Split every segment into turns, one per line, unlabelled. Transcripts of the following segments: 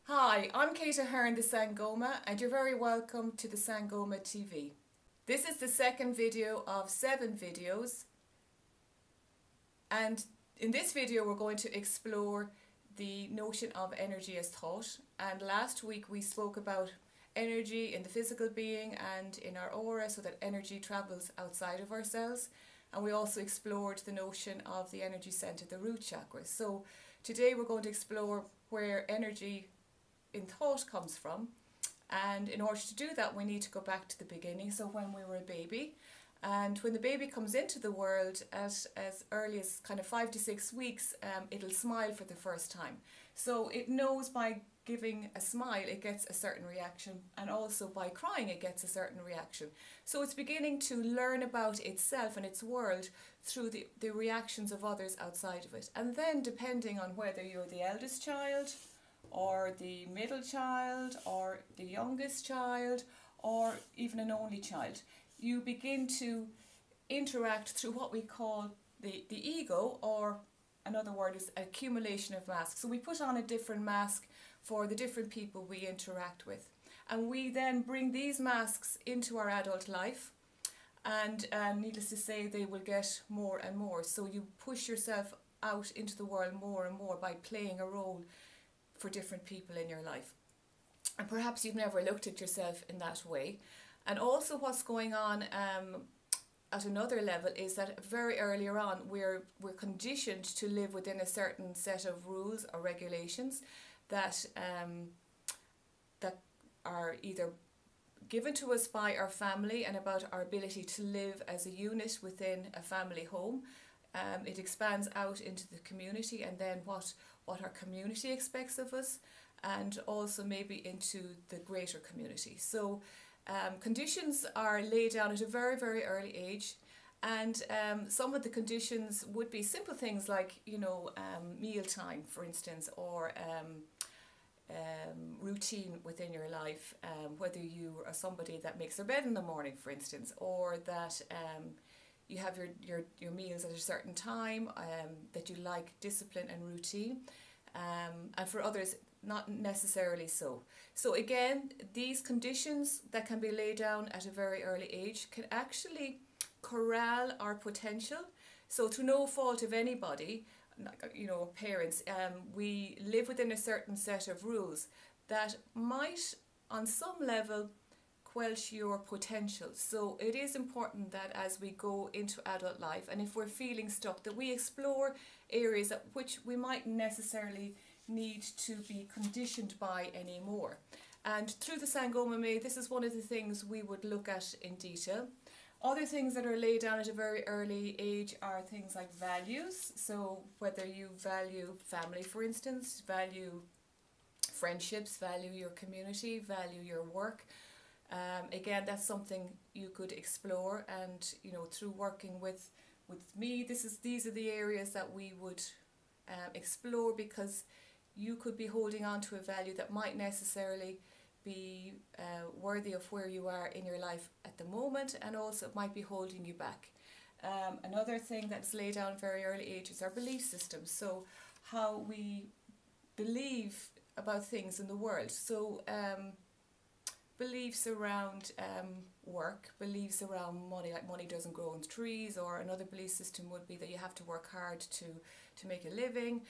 Hi, I'm Kate Ahern, the Sangoma, and you're very welcome to the Sangoma TV. This is the second video of 7 videos, and in this video we're going to explore the notion of energy as thought. And last week we spoke about energy in the physical being and in our aura, so that energy travels outside of ourselves. And we also explored the notion of the energy center, the root chakra. So today we're going to explore where energy in thought comes from, and in order to do that we need to go back to the beginning, so when we were a baby. And when the baby comes into the world at as early as kind of 5 to 6 weeks, it'll smile for the first time. So it knows by giving a smile it gets a certain reaction, and also by crying it gets a certain reaction. So it's beginning to learn about itself and its world through the reactions of others outside of it. And then, depending on whether you're the eldest child or the middle child or the youngest child or even an only child, you begin to interact through what we call the ego, or another word is accumulation of masks. So we put on a different mask for the different people we interact with, and we then bring these masks into our adult life, and needless to say they will get more and more. So you push yourself out into the world more and more by playing a role for different people in your life. And perhaps you've never looked at yourself in that way. And also what's going on at another level is that very earlier on we're conditioned to live within a certain set of rules or regulations that that are either given to us by our family, and about our ability to live as a unit within a family home. It expands out into the community, and then what our community expects of us, and also maybe into the greater community. So conditions are laid down at a very, very early age, and some of the conditions would be simple things like, meal time, for instance, or routine within your life, whether you are somebody that makes their bed in the morning, for instance, or that you have your meals at a certain time, that you like discipline and routine, and for others not necessarily so. So again, these conditions that can be laid down at a very early age can actually corral our potential. So through no fault of anybody, parents, we live within a certain set of rules that might on some level quelch your potential. So it is important that as we go into adult life, and if we're feeling stuck, that we explore areas at which we might necessarily need to be conditioned by anymore. And through the Sangoma May, this is one of the things we would look at in detail. Other things that are laid down at a very early age are things like values. So whether you value family, for instance, value friendships, value your community, value your work. Again, that's something you could explore, and through working with me, these are the areas that we would explore, because you could be holding on to a value that might necessarily be worthy of where you are in your life at the moment, and also it might be holding you back. Another thing that's laid down at very early age is our belief system, so how we believe about things in the world. So beliefs around work, beliefs around money, like money doesn't grow on trees, or another belief system would be that you have to work hard to make a living.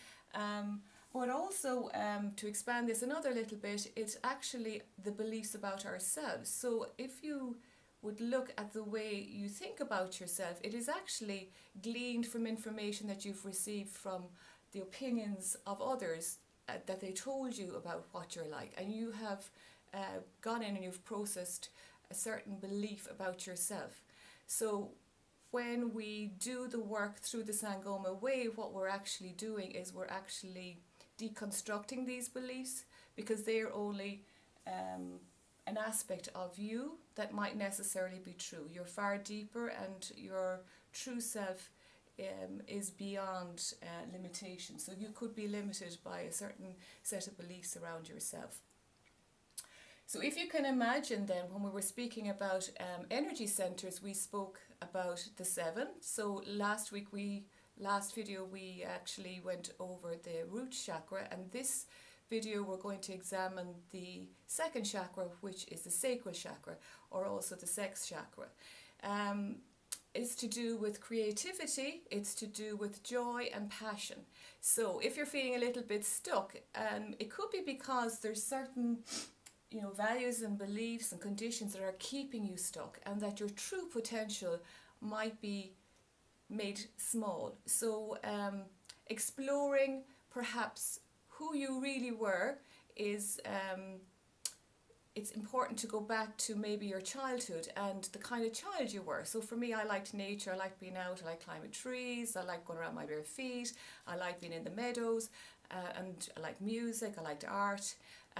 But also, to expand this another little bit, it's actually the beliefs about ourselves. So if you would look at the way you think about yourself, it is actually gleaned from information that you've received from the opinions of others, that they told you about what you're like, and you have gone in and you've processed a certain belief about yourself. So when we do the work through the Sangoma way, what we're actually doing is we're actually deconstructing these beliefs, because they are only an aspect of you that might necessarily be true. You're far deeper, and your true self is beyond limitation. So you could be limited by a certain set of beliefs around yourself. So if you can imagine then, when we were speaking about energy centers, we spoke about the 7. So last video we actually went over the root chakra, and this video we're going to examine the second chakra, which is the Sacral Chakra, or also the sex chakra. It's to do with creativity, it's to do with joy and passion. So if you're feeling a little bit stuck, it could be because there's certain values and beliefs and conditions that are keeping you stuck, and that your true potential might be made small. So exploring perhaps who you really were is it's important to go back to maybe your childhood and the kind of child you were. So for me, I liked nature, I liked being out, I liked climbing trees, I liked going around my bare feet, I liked being in the meadows, and I liked music, I liked art.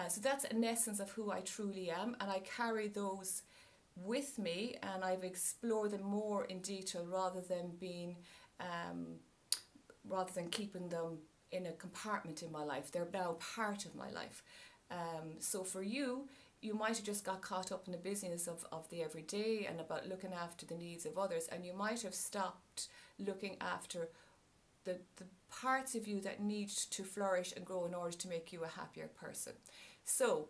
So that's an essence of who I truly am, and I carry those with me, and I've explored them more in detail rather than keeping them in a compartment in my life. They're now part of my life. So for you, you might have just got caught up in the busyness of the everyday and about looking after the needs of others, and you might have stopped looking after the parts of you that need to flourish and grow in order to make you a happier person. So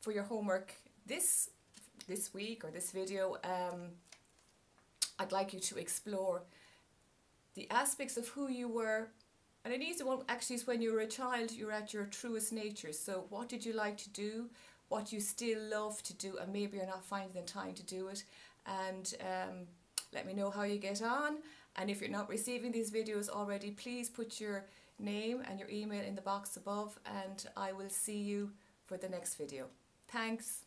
for your homework this week or this video, I'd like you to explore the aspects of who you were. And an easy one actually is when you were a child, you're at your truest nature. So what did you like to do? What you still love to do, and maybe you're not finding the time to do it. And let me know how you get on. And if you're not receiving these videos already, please put your name and your email in the box above, and I will see you for the next video. Thanks.